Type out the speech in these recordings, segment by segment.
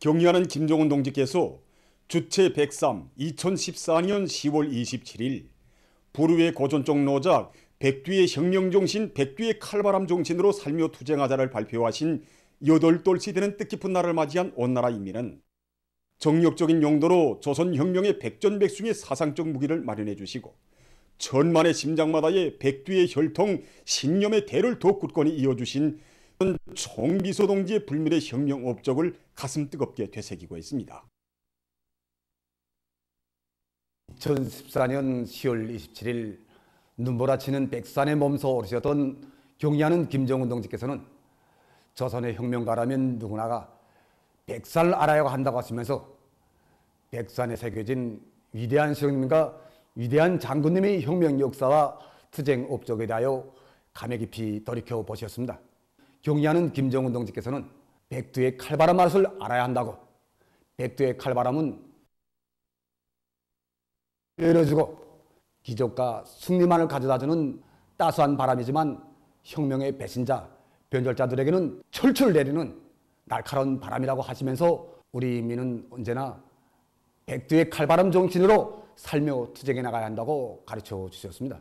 경의하는 김정은 동지께서 주체 103 2014년 10월 27일 부르의 고전적 노작 백두의 혁명정신 백두의 칼바람 정신으로 살며 투쟁하자를 발표하신 8돌시 되는 뜻깊은 날을 맞이한 온 나라 인민은 정력적인 용도로 조선혁명의 백전백승의 사상적 무기를 마련해 주시고 천만의 심장마다의 백두의 혈통 신념의 대를 더욱 굳건히 이어주신 총비서 동지의 불멸의 혁명 업적을 가슴 뜨겁게 되새기고 있습니다. 2014년 10월 27일 눈보라치는 백산의 몸소 오르셨던 경의하는 김정은 동지께서는 조선의 혁명가라면 누구나가 백산을 알아야 한다고 하시면서 백산에 새겨진 위대한 시민과 위대한 장군님의 혁명 역사와 투쟁 업적에 대하여 감회 깊이 돌이켜보셨습니다. 경의하는 김정은 동지께서는 백두의 칼바람 맛을 알아야 한다고, 백두의 칼바람은 열어주고 기적과 승리만을 가져다주는 따스한 바람이지만 혁명의 배신자, 변절자들에게는 철철 내리는 날카로운 바람이라고 하시면서 우리 인민은 언제나 백두의 칼바람 정신으로 살며 투쟁해 나가야 한다고 가르쳐 주셨습니다.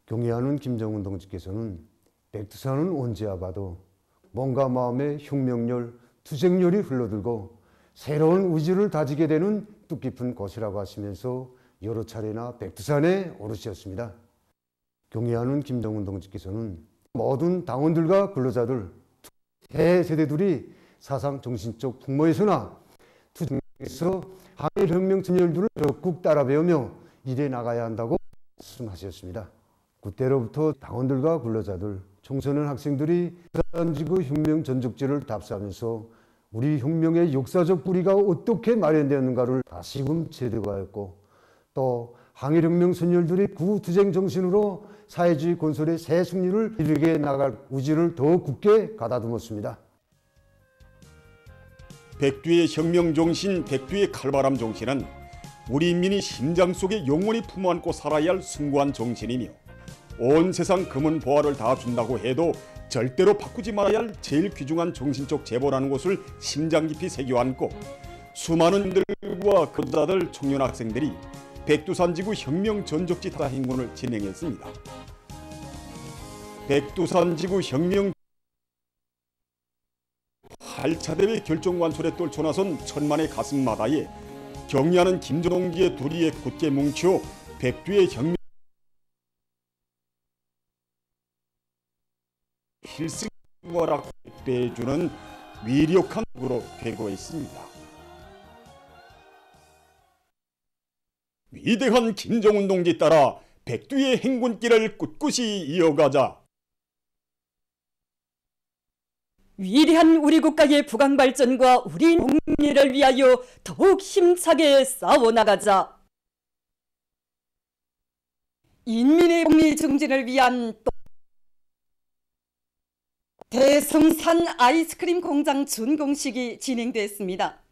경의하는 김정은 동지께서는 백두산은 언제 와봐도 몸과 마음의 혁명열, 투쟁열이 흘러들고 새로운 의지를 다지게 되는 뜻깊은 곳이라고 하시면서 여러 차례나 백두산에 오르셨습니다. 경의하는 김정은 동지께서는 모든 당원들과 근로자들, 새 세대들이 사상 정신적 풍모에서나 투쟁에서 항일혁명 진열들을 적극 따라 배우며 일해 나가야 한다고 말씀하셨습니다. 그때로부터 당원들과 근로자들, 청소년 학생들이 부산지구 혁명 전적지를 답사하면서 우리 혁명의 역사적 뿌리가 어떻게 마련되었는가를 다시금 재대과했고 또 항일혁명 선열들이 구투쟁 정신으로 사회주의 건설의 새 승리를 이루게 나갈 의지를 더 굳게 가다듬었습니다. 백두의 혁명 정신, 백두의 칼바람 정신은 우리 인민이 심장 속에 영원히 품어안고 살아야 할 숭고한 정신이며 온 세상 금은 보화를 다 준다고 해도 절대로 바꾸지 말아야 할 제일 귀중한 정신적 제보라는 것을 심장 깊이 새겨안고 수많은 들과 근로자들, 청년 학생들이 백두산지구 혁명 전적지 타다 행군을 진행했습니다. 백두산지구 혁명 8차 대회 결정관철에 떨쳐나선 천만의 가슴마다에 경의하는 김정동지의 둘이에 굳게 뭉쳐 백두의 혁명 필승과락 대해주는 위력한 으로 되고 있습니다. 위대한 김정은 동지 따라 백두의 행군길을 꿋꿋이 이어가자. 위대한 우리 국가의 부강 발전과 우리 국민을 위하여 더욱 힘차게 싸워나가자. 인민의 복리 증진을 위한 대성산 아이스크림 공장 준공식이 진행됐습니다.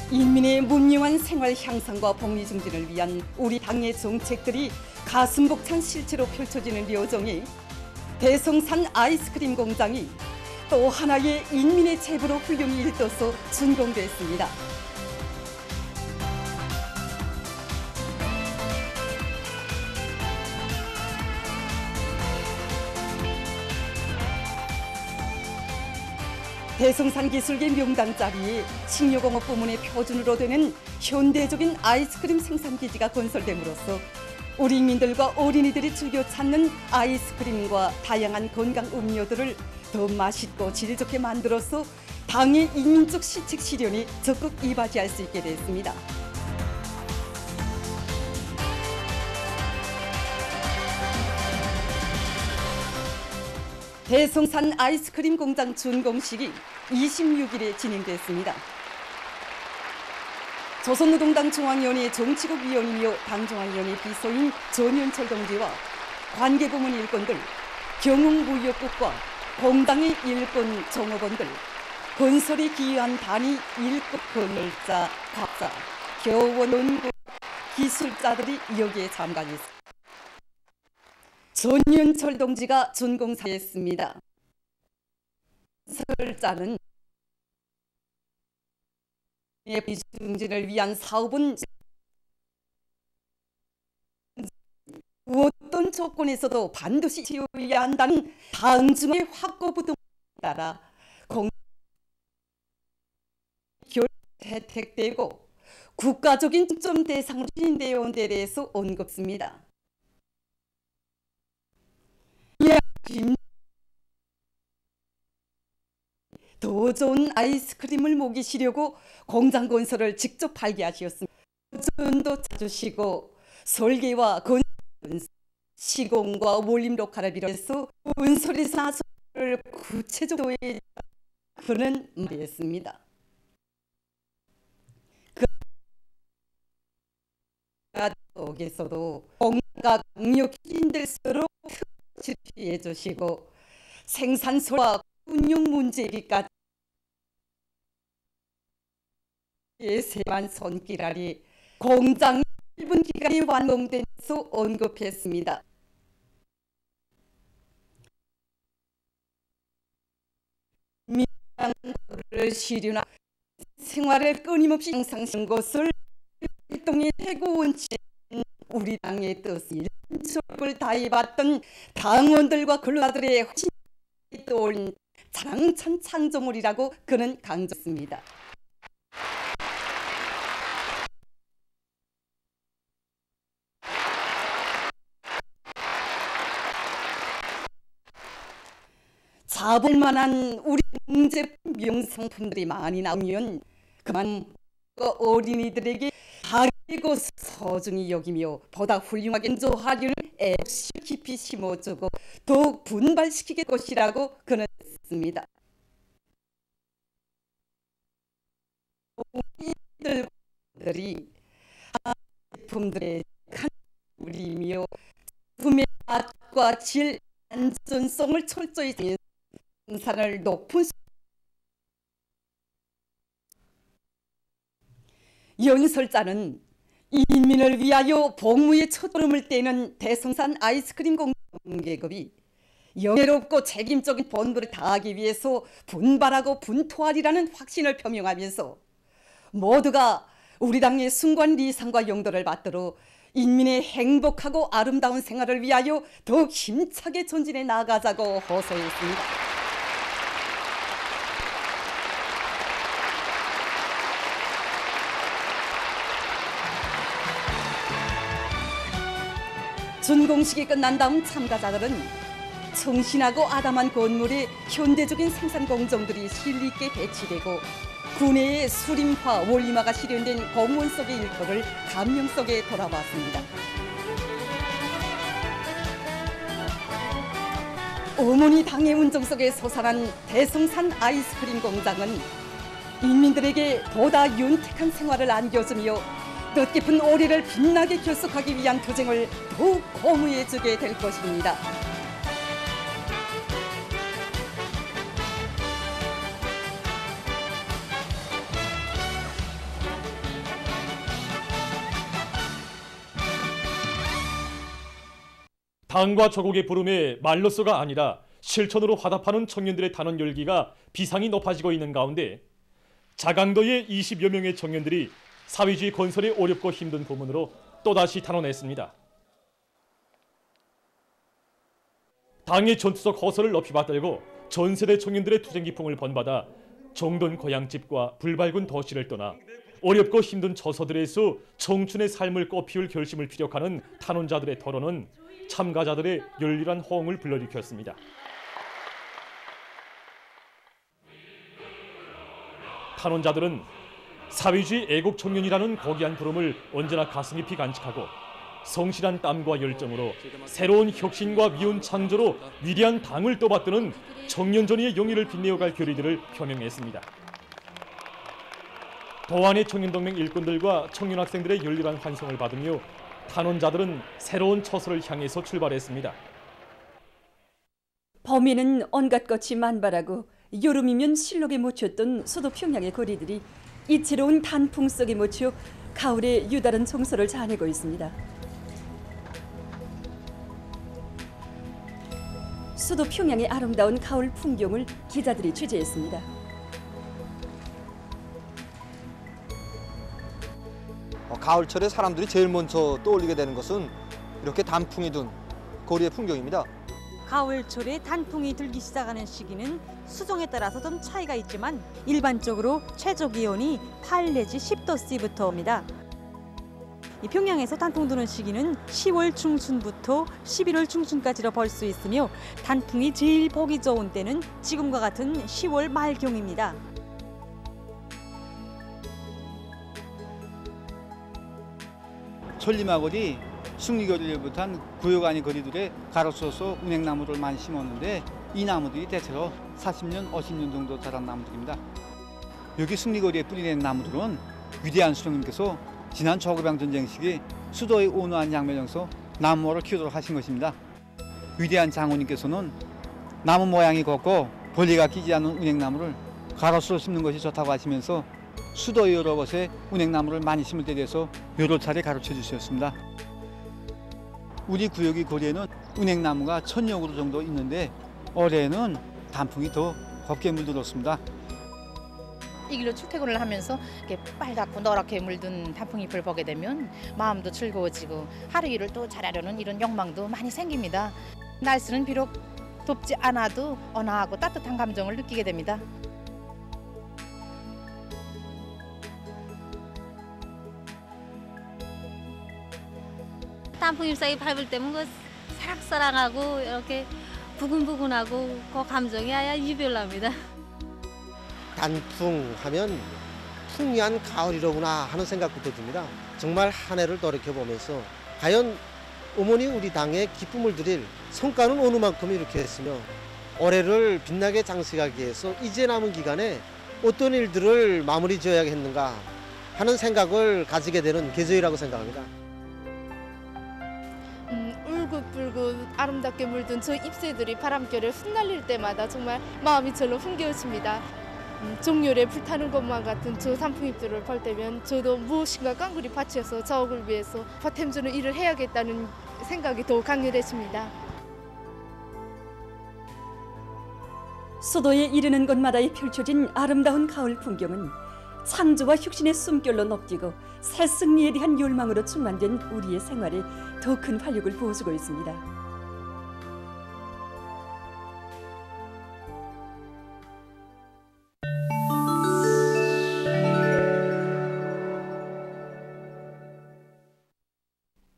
인민의 문명한 생활 향상과 복리 증진을 위한 우리 당의 정책들이 가슴 벅찬 실체로 펼쳐지는 여정에 대성산 아이스크림 공장이 또 하나의 인민의 제보로 훌륭히 일떠서 준공됐습니다. 대성산 기술계 명당 자리에 식료공업 부문의 표준으로 되는 현대적인 아이스크림 생산기지가 건설됨으로써 우리 인민들과 어린이들이 즐겨 찾는 아이스크림과 다양한 건강 음료들을 더 맛있고 질 좋게 만들어서 당의 인민적 시책 실현에 적극 이바지할 수 있게 됐습니다. 대성산 아이스크림 공장 준공식이 26일에 진행됐습니다. 조선노동당 중앙위원회 정치국 위원이며 당중앙위원회 비서인 전현철 동지와 관계부문 일꾼들, 경흥무역국과 공당의 일꾼 종업원들, 건설에 기여한 단위 일꾼 건설자, 갑자, 교원, 원구, 기술자들이 여기에 참가했습니다. 전윤철 동지가 준공사했습니다. 설자는 비중진을 위한 사업은 어떤 조건에서도 반드시 지어야 한다는 당중의 확고부동에 따라 혜택되고 국가적인 점 대상으로 인되어 온 데 대해서 언급습니다. 더 좋은 아이스크림을 먹이시려고 공장 건설을 직접 발기하셨습니다. 전도 찾으시고 설계와 건설, 시공과 원림 녹화를 비롯해서 건설에서 나서를 구체적으로 그는 말했습니다. 그 속에서도 공가 강력인들 서로 지휘해 주시고 생산소와 운영 문제기까지 세만 손길알이 공장 1분 기간이 완공된 수 언급했습니다. 민주당을 시류나 생활을 끊임없이 향상시킨 것을 활동의 최고 원칙인 우리 당의 뜻을 일조를 다해봤던 당원들과 근로자들의 훨씬 떠올린 장천 창조물이라고 그는 강조했습니다. 잡을 만한 우리 공제품 명상품들이 많이 나오면 그만 어린이들에게 가리고 소중히 여기며 보다 훌륭하게 인조하려는 애시 깊이 심어주고 더욱 분발시키게 것이라고 그는 했습니다. 우리들이 제품들의 우리며 품의 맛과 질, 안전성을 철저히 생산을 높은 연설자는 인민을 위하여 복무의 첫걸음을 떼는 대성산 아이스크림 공개급이 영예롭고 책임적인 본분을 다하기 위해서 분발하고 분투하리라는 확신을 표명하면서 모두가 우리 당의 숭고한 리상과 용도를 받들어 인민의 행복하고 아름다운 생활을 위하여 더욱 힘차게 전진해 나가자고 호소했습니다. 준공식이 끝난 다음 참가자들은 청신하고 아담한 건물에 현대적인 생산 공정들이 실리있게 배치되고 구내의 수림화, 원림화가 실현된 공원 속의 일터를 감명 속에 돌아봤습니다. 어머니 당의 운정 속에 솟아난 대성산 아이스크림 공장은 인민들에게 보다 윤택한 생활을 안겨주며 뜻깊은 올해를 빛나게 결속하기 위한 투쟁을 더욱 고무해주게 될 것입니다. 당과 조국의 부름에 말로서가 아니라 실천으로 화답하는 청년들의 단원 열기가 비상이 높아지고 있는 가운데 자강도의 20여 명의 청년들이 사회주의 건설의 어렵고 힘든 부문으로 또다시 단원했습니다. 당의 전투적 허설을 높이 받들고 전세대 청년들의 투쟁 기풍을 번받아 정돈 고향집과 불밝은 도시를 떠나 어렵고 힘든 저서들에서 청춘의 삶을 꽃피울 결심을 피력하는 탄원자들의 토론은 참가자들의 열렬한 호응을 불러일으켰습니다. 탄원자들은 사회주의 애국 청년이라는 고귀한 부름을 언제나 가슴 깊이 간직하고 성실한 땀과 열정으로 새로운 혁신과 미운 창조로 위대한 당을 떠받드는 청년전의의 영예를 빛내어갈 결의들을 표명했습니다. 도안의 청년동맹 일꾼들과 청년학생들의 열렬한 환송을 받으며 탄원자들은 새로운 처소를 향해서 출발했습니다. 범인은 온갖 것이 만발하고 여름이면 실록에 묻혔던 수도 평양의 거리들이 이채로운 단풍 속에 묻혀 가을의 유다른 정서를 자아내고 있습니다. 수도 평양의 아름다운 가을 풍경을 기자들이 취재했습니다. 가을철에 사람들이 제일 먼저 떠올리게 되는 것은 이렇게 단풍이 든 거리의 풍경입니다. 가을철에 단풍이 들기 시작하는 시기는 수종에 따라서 좀 차이가 있지만 일반적으로 최저 기온이 8 내지 10도씨부터입니다. 이 평양에서 단풍 드는 시기는 10월 중순부터 11월 중순까지로 볼 수 있으며 단풍이 제일 보기 좋은 때는 지금과 같은 10월 말경입니다. 천리마거리, 숭리거리를 비롯한 구역 안의 거리들에 가로수어서 운행나무를 많이 심었는데 이 나무들이 대체로 40년, 50년 정도 자란 나무들입니다. 여기 숭리거리에 뿌리낸 나무들은 위대한 수령님께서 지난 저급양 전쟁 시기 수도의 온화한 양면에서 나무를 키우도록 하신 것입니다. 위대한 장군님께서는 나무 모양이 곱고 벌레가 끼지 않는 운행나무를 가로수로 심는 것이 좋다고 하시면서 수도의 여러 곳에 운행나무를 많이 심을 때 대해서 여러 차례 가르쳐 주셨습니다. 우리 구역의 거리에는 운행나무가 1000여 그루 정도 있는데 올해는 단풍이 더 곱게 물들었습니다. 이 길로 출퇴근을 하면서 이렇게 빨갛고 노랗게 물든 단풍잎을 보게 되면 마음도 즐거워지고 하루 일을 또 잘하려는 이런 욕망도 많이 생깁니다. 날씨는 비록 덥지 않아도 온화하고 따뜻한 감정을 느끼게 됩니다. 단풍 잎사귀 밟을 때면 그 사랑사랑하고 이렇게 부근부근하고 그 감정이 아야 유별납니다. 단풍 하면 풍요한 가을이로구나 하는 생각부터 듭니다. 정말 한 해를 돌이켜보면서 과연 어머니 우리 당에 기쁨을 드릴 성과는 어느 만큼 이렇게 했으며 올해를 빛나게 장식하기 위해서 이제 남은 기간에 어떤 일들을 마무리 지어야겠는가 하는 생각을 가지게 되는 계절이라고 생각합니다. 울긋불긋 아름답게 물든 저 잎새들이 바람결에 흩날릴 때마다 정말 마음이 절로 흥겨워집니다. 정열에 불타는 것만 같은 저 단풍잎들을 볼 때면 저도 무엇인가 깡그리 밭이어서 저옥을 위해서 보탬 주는 일을 해야겠다는 생각이 더욱 강렬해집니다. 수도에 이르는 곳마다에 펼쳐진 아름다운 가을 풍경은 창조와 혁신의 숨결로 넘뛰고 새 승리에 대한 열망으로 충만된 우리의 생활에 더 큰 활력을 부어주고 있습니다.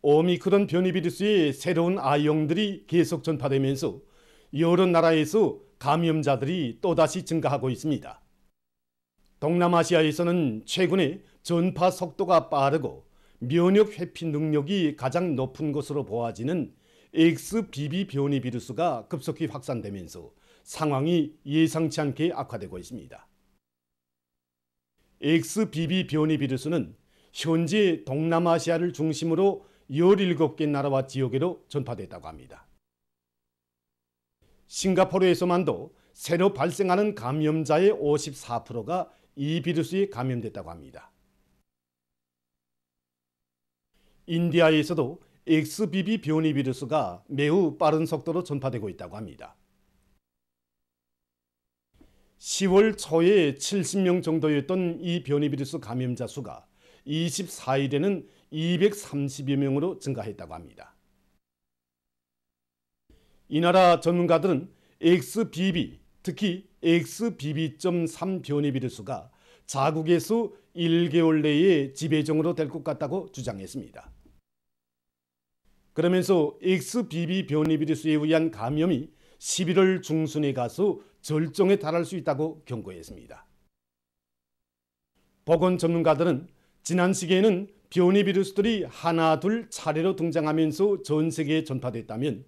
오미크론 변이 비루스의 새로운 아형들이 계속 전파되면서 여러 나라에서 감염자들이 또다시 증가하고 있습니다. 동남아시아에서는 최근에 전파 속도가 빠르고 면역 회피 능력이 가장 높은 것으로 보아지는 XBB 변이 비루스가 급속히 확산되면서 상황이 예상치 않게 악화되고 있습니다. XBB 변이 비루스는 현재 동남아시아를 중심으로 17개 나라와 지역으로 전파됐다고 합니다. 싱가포르에서만도 새로 발생하는 감염자의 54%가 이 비루스에 감염됐다고 합니다. 인디아에서도 XBB 변이 비루스가 매우 빠른 속도로 전파되고 있다고 합니다. 10월 초에 70명 정도였던 이 변이 비루스 감염자 수가 24일에는 230여 명으로 증가했다고 합니다. 이 나라 전문가들은 XBB, 특히 XBB.3 변이 비루스가 자국에서 1개월 내에 지배종으로 될 것 같다고 주장했습니다. 그러면서 XBB 변이 비루스에 의한 감염이 11월 중순에 가서 절정에 달할 수 있다고 경고했습니다. 보건 전문가들은 지난 시기에는 변이 비루스들이 하나 둘 차례로 등장하면서 전 세계에 전파됐다면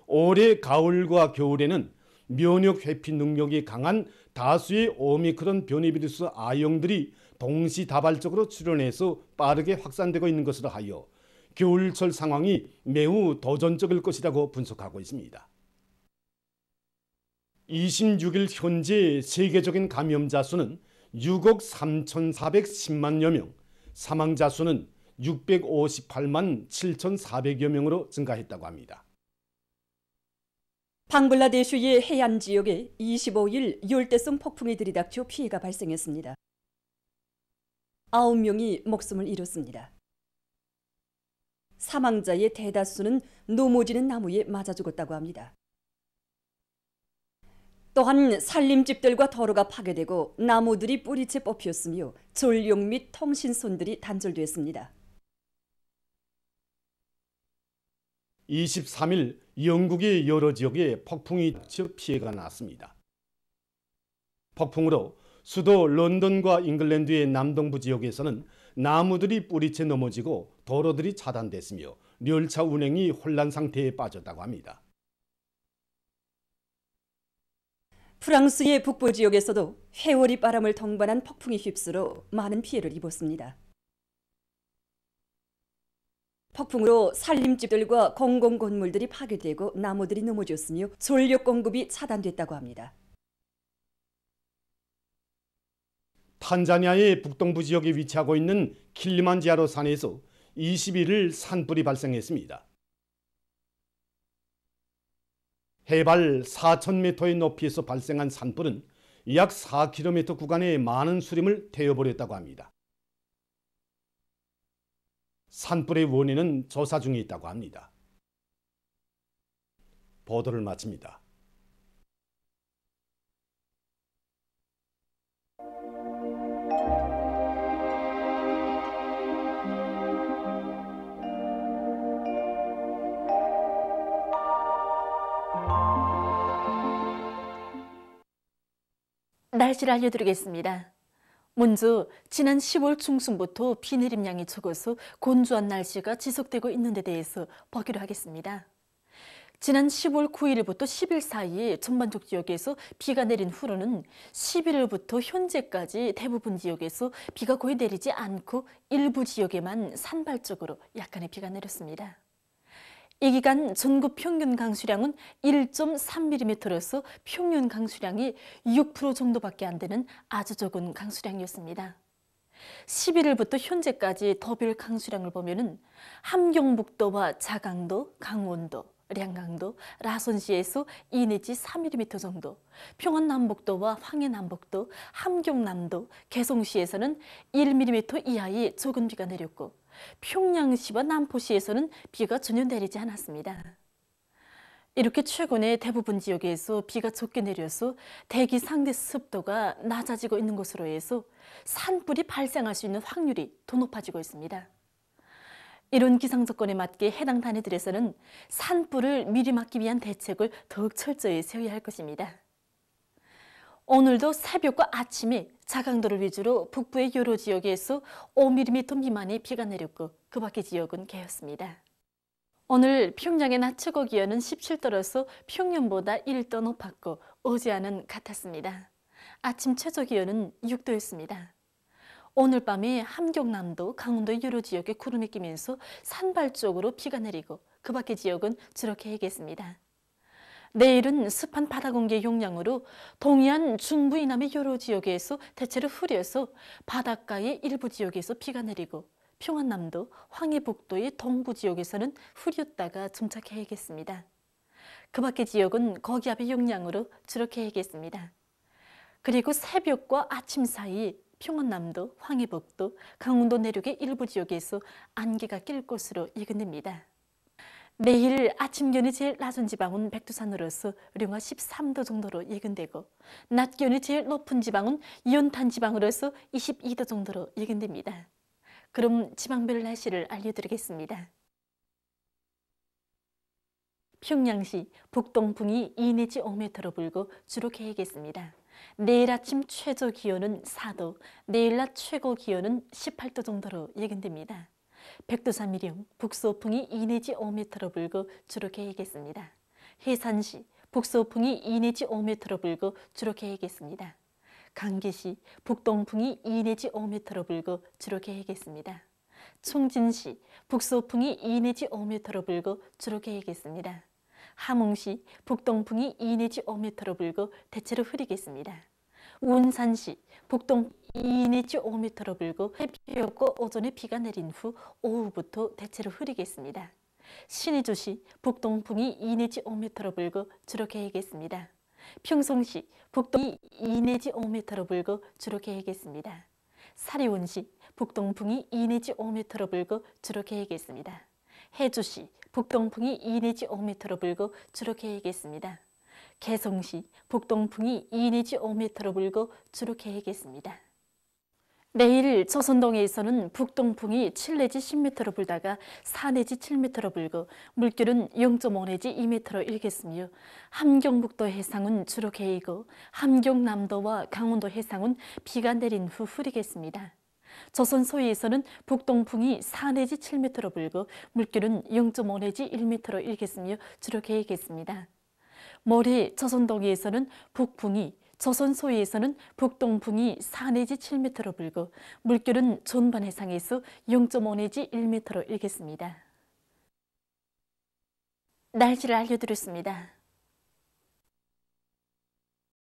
올해 가을과 겨울에는 면역 회피 능력이 강한 다수의 오미크론 변이 비루스 아형들이 동시다발적으로 출현해서 빠르게 확산되고 있는 것으로 하여 겨울철 상황이 매우 도전적일 것이라고 분석하고 있습니다. 26일 현재 세계적인 감염자 수는 6억 3,410만여 명, 사망자 수는 658만 7,400여 명으로 증가했다고 합니다. 방글라데시의 해안 지역에 25일 열대성 폭풍이 들이닥쳐 피해가 발생했습니다. 9명이 목숨을 잃었습니다. 사망자의 대다수는 넘어지는 나무에 맞아 죽었다고 합니다. 또한 산림집들과 도로가 파괴되고 나무들이 뿌리채 뽑혔으며 전력 및 통신선들이 단절됐습니다. 23일 영국의 여러 지역에 폭풍이 닥쳐 피해가 났습니다. 폭풍으로 수도 런던과 잉글랜드의 남동부 지역에서는 나무들이 뿌리채 넘어지고 도로들이 차단됐으며 열차 운행이 혼란 상태에 빠졌다고 합니다. 프랑스의 북부 지역에서도 회오리 바람을 동반한 폭풍이 휩쓸어 많은 피해를 입었습니다. 폭풍으로 산림집들과 공공건물들이 파괴되고 나무들이 넘어졌으며 전력 공급이 차단됐다고 합니다. 탄자니아의 북동부 지역에 위치하고 있는 킬리만자로 산에서 21일 산불이 발생했습니다. 해발 4,000m의 높이에서 발생한 산불은 약 4km 구간의 많은 수림을 태워버렸다고 합니다. 산불의 원인은 조사 중에 있다고 합니다. 보도를 마칩니다. 날씨를 알려드리겠습니다. 먼저 지난 10월 중순부터 비 내림량이 적어서 건조한 날씨가 지속되고 있는 데 대해서 보기로 하겠습니다. 지난 10월 9일부터 10일 사이에 전반적 지역에서 비가 내린 후로는 11일부터 현재까지 대부분 지역에서 비가 거의 내리지 않고 일부 지역에만 산발적으로 약간의 비가 내렸습니다. 이 기간 전국 평균 강수량은 1.3mm로서 평균 강수량이 6% 정도밖에 안 되는 아주 적은 강수량이었습니다. 11일부터 현재까지 더빌 강수량을 보면은 함경북도와 자강도, 강원도, 량강도, 라선시에서 2 내지 3mm 정도, 평안남북도와 황해남북도, 함경남도, 개성시에서는 1mm 이하의 적은 비가 내렸고 평양시와 남포시에서는 비가 전혀 내리지 않았습니다. 이렇게 최근에 대부분 지역에서 비가 적게 내려서 대기 상대 습도가 낮아지고 있는 것으로 해서 산불이 발생할 수 있는 확률이 더 높아지고 있습니다. 이런 기상 조건에 맞게 해당 단위들에서는 산불을 미리 막기 위한 대책을 더욱 철저히 세워야 할 것입니다. 오늘도 새벽과 아침에 자강도를 위주로 북부의 여러 지역에서 5mm 미만의 비가 내렸고 그 밖의 지역은 개였습니다. 오늘 평양의 낮 최고 기온은 17도로서 평년보다 1도 높았고 어제와는 같았습니다. 아침 최저 기온은 6도였습니다. 오늘 밤에 함경남도, 강원도 여러 지역에 구름이 끼면서 산발적으로 비가 내리고 그 밖의 지역은 주룩해 있겠습니다. 내일은 습한 바다 공기의 영향으로 동해안 중부 이남의 여러 지역에서 대체로 흐려서 바닷가의 일부 지역에서 비가 내리고 평안남도, 황해북도의 동부 지역에서는 흐렸다가 정착해야겠습니다. 그 밖의 지역은 거기압의 영향으로 주룩해야겠습니다. 그리고 새벽과 아침 사이 평안남도, 황해북도, 강원도 내륙의 일부 지역에서 안개가 낄 것으로 예견됩니다. 내일 아침 기온이 제일 낮은 지방은 백두산으로서 령화 13도 정도로 예견되고 낮 기온이 제일 높은 지방은 연탄 지방으로서 22도 정도로 예견됩니다. 그럼 지방별 날씨를 알려드리겠습니다. 평양시 북동풍이 2 내지 5m로 불고 주룩해야겠습니다. 내일 아침 최저 기온은 4도, 내일 낮 최고 기온은 18도 정도로 예견됩니다. 백두산 미령 북서풍이 2 내지 5m로 불고 주룩해야겠습니다. 해산시 북서풍이 2 내지 5m로 불고 주룩해야겠습니다. 강계시 북동풍이 2 내지 5m로 불고 주룩해야겠습니다. 총진시 북서풍이 2 내지 5m로 불고 주룩해야겠습니다. 함흥시 북동풍이 2 내지 5m로 불고 대체로 흐리겠습니다. 운산시 북동 2 내지 5m로 불고 해피였고 오전에 비가 내린 후 오후부터 대체로 흐리겠습니다. 신의주시 북동풍이 2 내지 5m로 불고 주로 개겠습니다. 평송시 북동이 2 내지 5m로 불고 주로 개겠습니다. 사리온시 북동풍이 2 내지 5m로 불고 주로 개겠습니다. 해주시 북동풍이 2 내지 5m로 불고 주로 개겠습니다. 개성시 북동풍이 2 내지 5m로 불고 주로 개겠습니다. 내일 조선동에서는 북동풍이 7 내지 10m로 불다가 4 내지 7m로 불고 물결은 0.5 내지 2m로 일겠으며 함경북도 해상은 주로 개이고 함경남도와 강원도 해상은 비가 내린 후 흐리겠습니다. 조선 소위에서는 북동풍이 4 내지 7m로 불고 물결은 0.5 내지 1m로 일겠으며 주로 개이겠습니다. 모레 조선동해에서는 북풍이, 조선 소위에서는 북동풍이 4 내지 7m로 불고 물결은 전반 해상에서 0.5 내지 1m로 일겠습니다. 날씨를 알려드렸습니다.